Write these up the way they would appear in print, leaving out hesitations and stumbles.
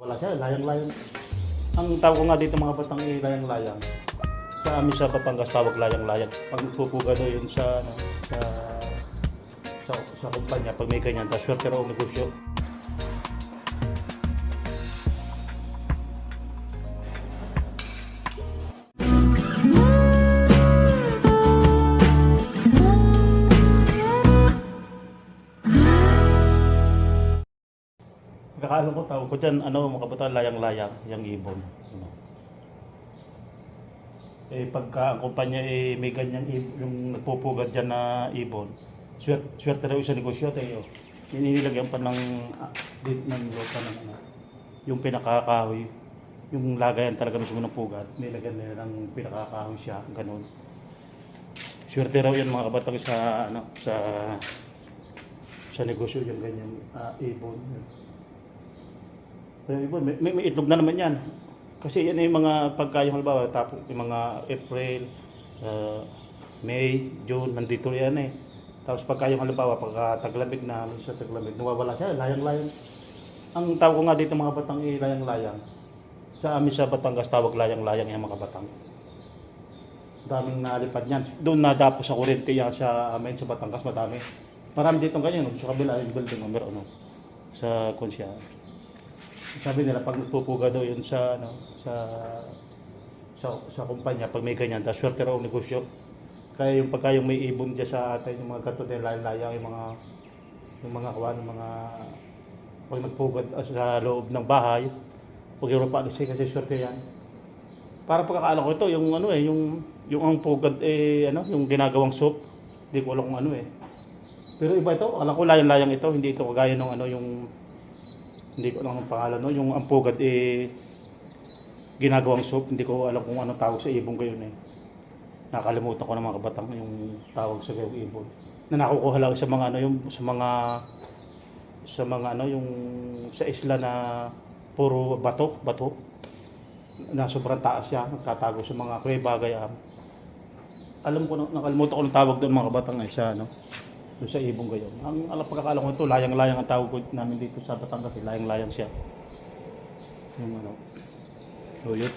Wala siya, layang-layang. Ang tawag ko nga dito mga batang layang-layang. Sa amin sa Batangas tawag layang-layang. Pag pupuga daw yun sa, ano, sa kumpanya, pag may ganyan, tapos swerte raw negosyo. Kakaalam ko tawag ko dyan, ano, mga batang layang-layang, yung ibon. Ano. Eh pagka ang kumpanya may ganyan yung nagpupugad dyan na ibon, swerte daw sa negosyo tayo. Inilagyan pa ng date ng lupa ng ano, yung pinakakahoy, yung lagayan talaga mismo ng pugad, nilagyan nila ng pinakakahoy siya, ganun. Swerte raw yan mga kabatang sa ano, sa negosyo yung ganyan ibon. Pero ibon, may itlog na naman yan. Kasi yan yung mga pagka yung halimbawa, tapos yung mga April, May, June, nandito yan eh. Tapos pagka yung halimbawa, pagka taglamig na, sa taglamig, nawawala siya, layang-layang. Ang tawag ko nga dito mga batang layang-layang. Sa amin sa Batangas tawag layang-layang yung mga batang. Daming nalipad niyan. Doon nadapos sa kurente yan sa amin sa Batangas, madami. Marami dito ganyan, sa kabila yung building, meron ano, sa Konsya. Sabi nila pag nagpupuga daw yun sa ano sa kumpanya pag may ganyan, tapos swerte raw negosyo. Kaya yung pagka yung may ibon diyan sa atin, yung mga katulad ng layang-layang, yung mga kawan, yung mga pag nagpugad sa loob ng bahay, pag yung paalisin kasi swerte yan. Para pagkakaalam ko ito, yung ano yung ang pugad ano, yung ginagawang soup. Hindi ko alam kung ano eh. Pero iba ito, alam ko layang-layang ito, hindi ito kagaya ng ano yung hindi ko alam ang pangalan, no? Yung ampugad ginagawang soup, hindi ko alam kung anong tawag sa ibon gayon eh. Nakalimutan ko ng mga kabatang yung tawag sa gayong ibon. Na nakukuha lang sa mga ano yung sa mga ano yung sa isla na puro bato na sobrang taas siya, nagtatago sa mga kuweba gayam. Alam ko nakalimutan ko ng tawag doon mga kabatang ay sa ano doon sa ibong gayon. Ang alam pagkakaalam ko ito, layang-layang ang tawag ko namin dito sa Batangas, layang-layang siya. Yung ano. So yun.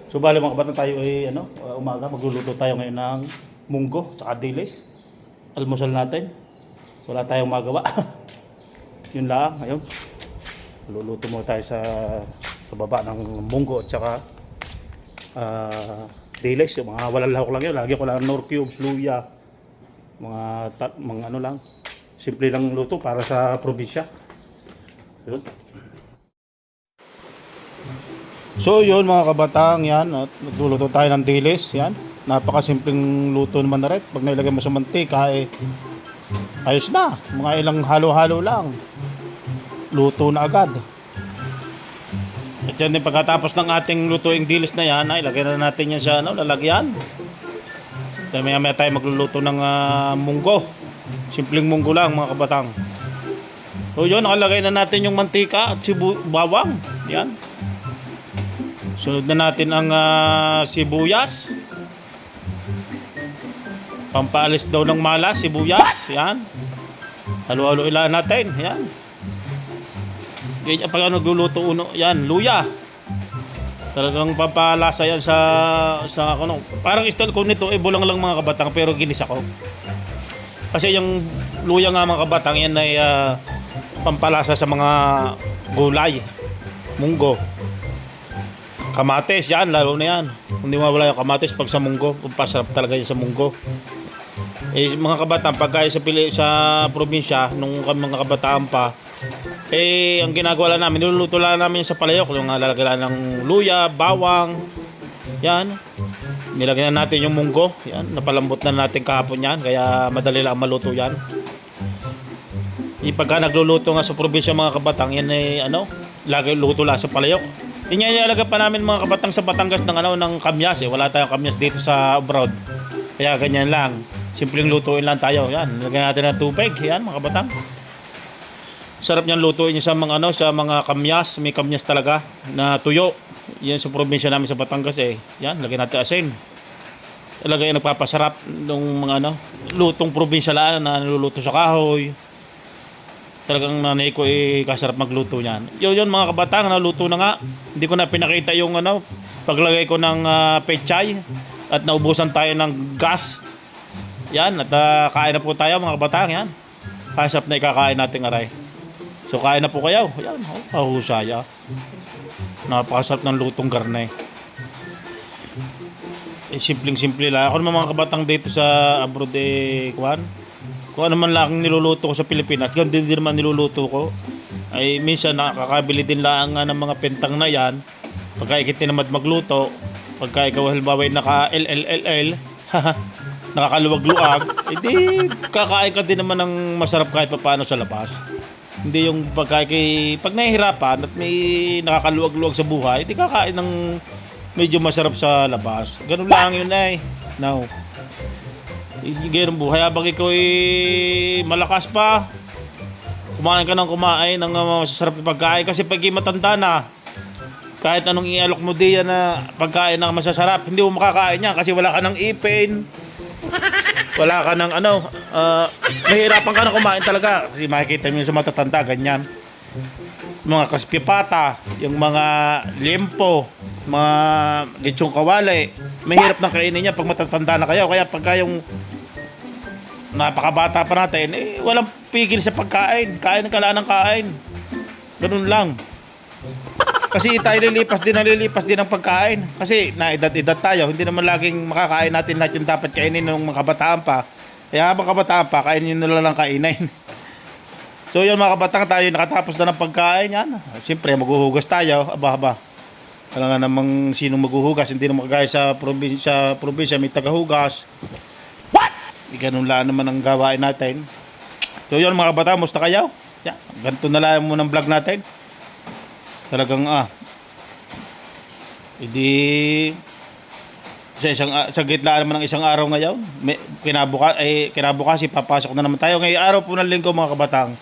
So bali mga kabatang tayo ano, umaga magluluto tayo ngayon ng munggo at dilis. Almusal natin. Wala tayong magawa. Yun lang, ayun. Luluto mo tayo sa baba ng munggo at saka dilis, yung mga walang lahok lang yun. Lagi ko lang nor cubes, luya. Mga ano lang, simple lang luto para sa probinsya. Yun. So yun mga kabatang, yan, at nagluluto tayo ng dilis, yan. Napakasimpleng luto naman na rin. Pag nailagay mo sa mantika, ayos na. Mga ilang halo-halo lang. Luto na agad. At yan din, pagkatapos ng ating lutuing dilis na yan, ilagay na natin yan sa ano, lalagyan. Maya tayo magluluto ng munggo. Simpleng munggo lang mga kabatang. So yun, nakalagay na natin yung mantika at bawang. Yan. Sunod na natin ang sibuyas. Pampaalis daw ng malas, sibuyas. Yan. Halo-halo ilan natin. Yan. Ganyan pag nagluluto uno, yan, luya. Talagang pampalasa yan sa ano. Parang style ko nito, bulang lang mga kabatang, pero ginisa ko. Kasi yung luya nga mga kabatang, yan ay pampalasa sa mga gulay. Munggo. Kamatis, yan, lalo na yan. Hindi mawala yung kamatis pag sa munggo. Pasarap talaga yan sa munggo. Mga kabatang, pagkaya sa probinsya, nung mga kabataan pa, ang ginagawa lang namin, niluluto lang namin sa palayok, yung lalagyan ng luya, bawang, yan. Nilagyan na natin yung munggo, yan. Napalambot na natin kahapon yan, kaya madali lang maluto yan. Pagka nagluluto nga sa probinsya mga kabatang, yan ay ano, lagi luto lang sa palayok. Yan nga ilalagay pa namin mga kabatang sa Batangas ng ano, ng kamyas eh. Wala tayong kamyas dito sa abroad. Kaya ganyan lang. Simpleng lutuin lang tayo. Yan, nilagyan natin ng tubig, yan mga kabatang. Sarap niyan lutuin sa mga ano, sa mga kamyas, may kamyas talaga na tuyo. Yan sa probinsya namin sa Batangas eh. Yan, lagyan natin asin. Talaga yung nagpapasarap ng mga ano, lutong probinsya lang na niluluto sa kahoy. Talagang nanay ko kasarap magluto niyan. Yun mga kabataan, naluto na nga. Hindi ko na pinakita yung paglagay ko ng pechay at naubusan tayo ng gas. Yan, at kain na po tayo mga kabataan yan. Kasarap na ikakain natin aray. So kain na po kayo. Yan, husaya. Napakasarap ng lutong garne. Simpleng-simple lang. Ako naman mga kabatang dito sa abroad kuwan. Kung ano man lang niluluto ko sa Pilipinas, ganun din naman niluluto ko. Ay minsan nakakabili din lang ng mga pentang na yan. Pagka ikitinamad magluto, pagka ikaw halimbawa naka LLLL, nakakaluwag-luwag, edi kakain ka din naman ng masarap kahit paano sa labas. Hindi yung pag nahihirapan at may nakakaluwag-luwag sa buhay, edi kakain ng medyo masarap sa labas. Ganun lang yun ay. Now, ganun buhay. Habang ikaw malakas pa, kumain ka ng kumain ng masasarap na pagkain. Kasi pag matanda na, kahit anong ialok mo diyan na pagkain ng masasarap, hindi mo makakain yan kasi wala ka ng ipin. Wala ka ng mahirapan ka na kumain talaga. Kasi makikita mo sa matatanda, ganyan. Mga crispy pata, yung mga limpo, mga lechong kawali, mahirap na kainin niya pag matatanda na kayo. Kaya pagka yung napakabata pa natin, walang pigil sa pagkain. Kain ka lang ng kain. Ganun lang. Kasi tayo lilipas din ng pagkain. Kasi na edad-edad tayo, hindi naman laging makakain natin lahat yung dapat kainin ng mga kabataan pa. Kaya habang kabataan pa, kainin nila lang kainin. So yun mga kabataan, tayo nakatapos na ng pagkain yan. Siyempre maghuhugas tayo. Aba. Wala nga namang sino maghuhugas. Hindi naman kagaya sa probinsya may tagahugas. Ganun lang naman ang gawain natin. So yun mga kabataan, musta kayo? Yeah, ganito na lang muna ang vlog natin. Talagang hindi sa gitna naman ng isang araw ngayon. Kinabukas ipapasok na naman tayo. Ngayong araw po ng linggo mga kabataan.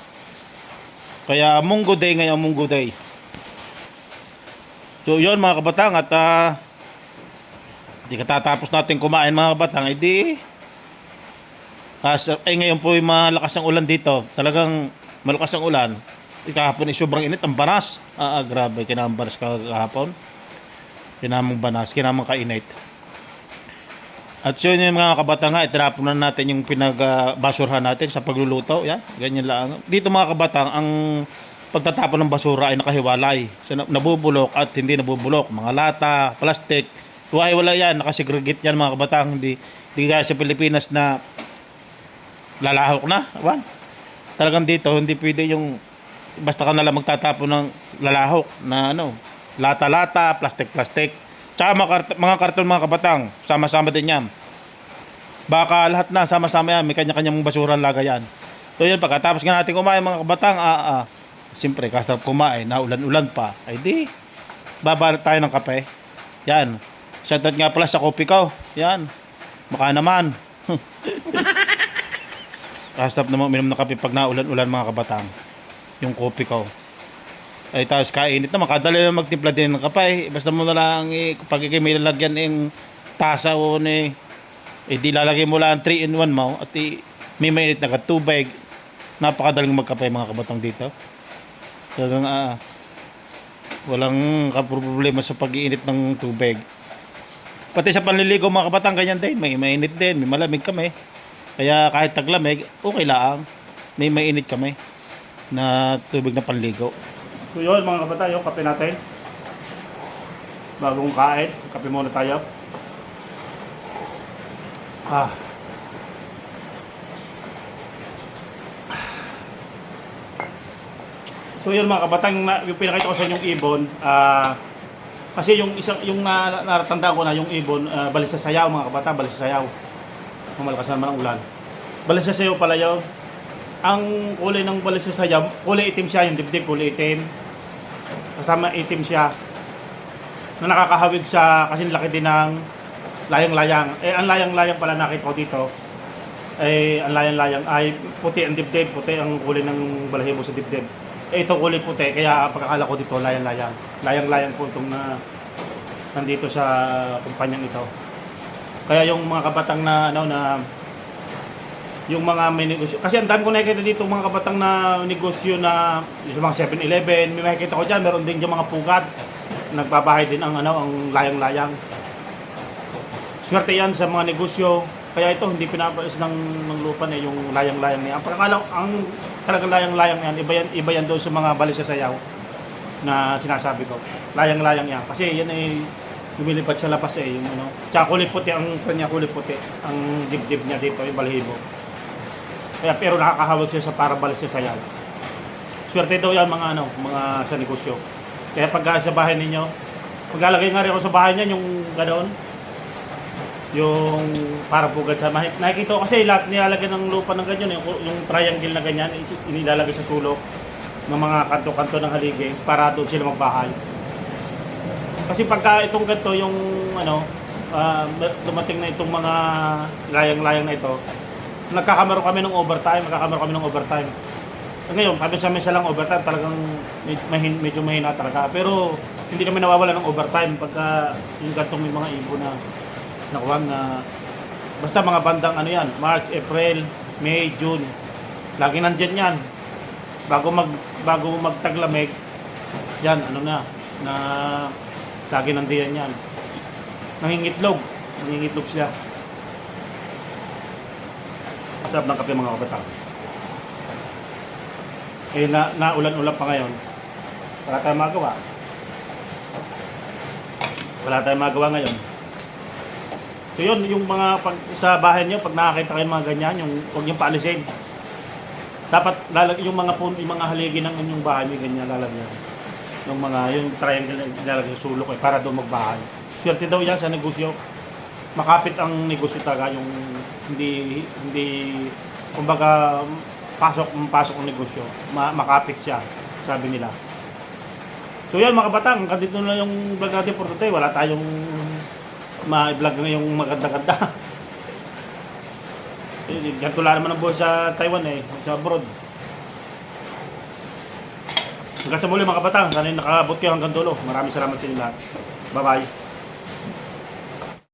Kaya Munggo Day ngayon, Munggo Day. So yun mga kabataan, at hindi katatapos natin kumain mga kabataan, ngayon po yung malakas ang ulan dito. Talagang malakas ang ulan. Kahapon sobrang init, ang banas. Grabe, kinamang banas kahapon. Kinamang banas, kinamang kainit. At so yun yung mga kabataan nga, itinapon na natin yung pinagbasurhan natin sa pagluluto. Yan, ganyan lang. Dito mga kabataan, ang pagtatapon ng basura ay nakahiwalay. So nabubulok at hindi nabubulok. Mga lata, plastic, wala yan, nakasegregate yan mga kabataan. Hindi gaya sa Pilipinas na lalahok na. Talagang dito, hindi pwede yung basta ka nalang magtatapon ng lalahok na lata-lata, plastic-plastic. Tsaka mga karton mga kabatang, sama-sama din yan. Baka lahat na, sama-sama yan, may kanya-kanyang basura lagayan. So yun, pagkatapos nga natin kumain mga kabatang, siyempre, kasarap kumain, na ulan-ulan pa, ay di, babalot tayo ng kape. Yan, shoutout nga pala sa kopi ko. Yan, baka naman. Kasarap naman uminom ng kape pag naulan-ulan mga kabatang. Yung kopi ko. Ay tapos kainit na, makadali na magtimpla din ng kape. Basta mo na lang pag may lalagyan ng tasa o di lalagay mo lang 3-in-1 mo at may mainit na tubig. Napakadaling magkape mga kabatang dito. Talagang walang problema sa pag-iinit ng tubig. Pati sa panliligo mga kabatang ganyan din, may mainit din, may malamig kami. Kaya kahit taglamig, okay lang. May mainit kami na tubig na panligo. So yun mga kabatang, yung kape natin. Bagong kain, kape muna tayo. So yun mga kabatang, yung pinakita ko sa inyong ibon, kasi yung naratandaan ko na yung ibon, balis sa sayaw mga kabatang, balis sa sayaw. Malakas naman ang ulan. Balis sa sayaw pala yun. Ang kulay ng balis sa sayaw, kulay itim siya, yung dibdib kulay itim. Kasama itim siya. Na nakakahawig sa kasi laki din ng layang-layang. Ang layang-layang pala nakita ko dito. Ang layang-layang ay puti ang dibdib, puti ang kulay ng balahibo sa dibdib. Ito kulay puti, kaya pagkakala ko dito layang-layang. Layang-layang po itong nandito sa kumpanyang ito. Kaya yung mga kabatang na yung mga may negosyo. Kasi ang dami ko nakikita dito mga kabatang na negosyo na yung sa mga 7-Eleven, may makikita ko dyan, meron din yung mga pugat. Nagbabahay din ang ang layang-layang. Swerte yan sa mga negosyo. Kaya ito hindi pinapais ng lupa na yung layang-layang niya. Ang talagang layang-layang yan, iba yan doon sa mga balis sa sayaw na sinasabi ko. Layang-layang yan. Kasi yan ay lumilipad sa labas yung Tsaka kulay puti ang kanya, kulay puti ang dibdib niya dito, yung balahibo. Kaya pero nakakahawag siya sa para balis sa sayaw. Swerte daw yan mga mga sa negosyo. Kaya pag sa bahay ninyo, maglalagay nga rin ako sa bahay niya yung ganoon. Yung para pugad sa nakikita ko kasi lahat nilalagay ng lupa ng ganyan, yung triangle na ganyan, inilalagay sa sulok ng mga kanto-kanto ng haligi para doon sila magbahay. Kasi pagka itong ganito yung dumating na itong mga layang-layang na ito, nagkakamero kami ng overtime. Ngayon, kami sa mesa lang overtime, talagang medyo mahina talaga. Pero hindi kami nawawala ng overtime pagka yung gantong may mga ibo na nakuha na basta mga bandang yan, March, April, May, June. Lagi nandiyan yan. Bago magtaglamig, yan, na lagi nandiyan yan. Nangingitlog siya. Sarap ng kape mga kabatang. Ulan-ulan pa ngayon. Wala tayong magawa ngayon. So yun, yung mga sa bahay niyo pag nakakita kayo mga ganyan, yung huwag niyong paalisin. Dapat yung mga haligi ng inyong bahay may ganyan lalagyan. Yung triangle na ilalagay sa sulok para doon magbahay. Swerte daw yan sa negosyo. Makapit ang negosyo talaga, yung hindi kumbaga pasok ang negosyo. Makapit siya, sabi nila. So yan mga kabatang, hanggang dito na yung vlog natin for today. Wala tayong ma-vlog na yung maganda-ganda. Ganito lang naman ang buhay sa Taiwan sa abroad. Hanggang sa muli mga kabatang, sana nakabot kayo hanggang dulo. Maraming salamat sa inyo lahat. Bye-bye.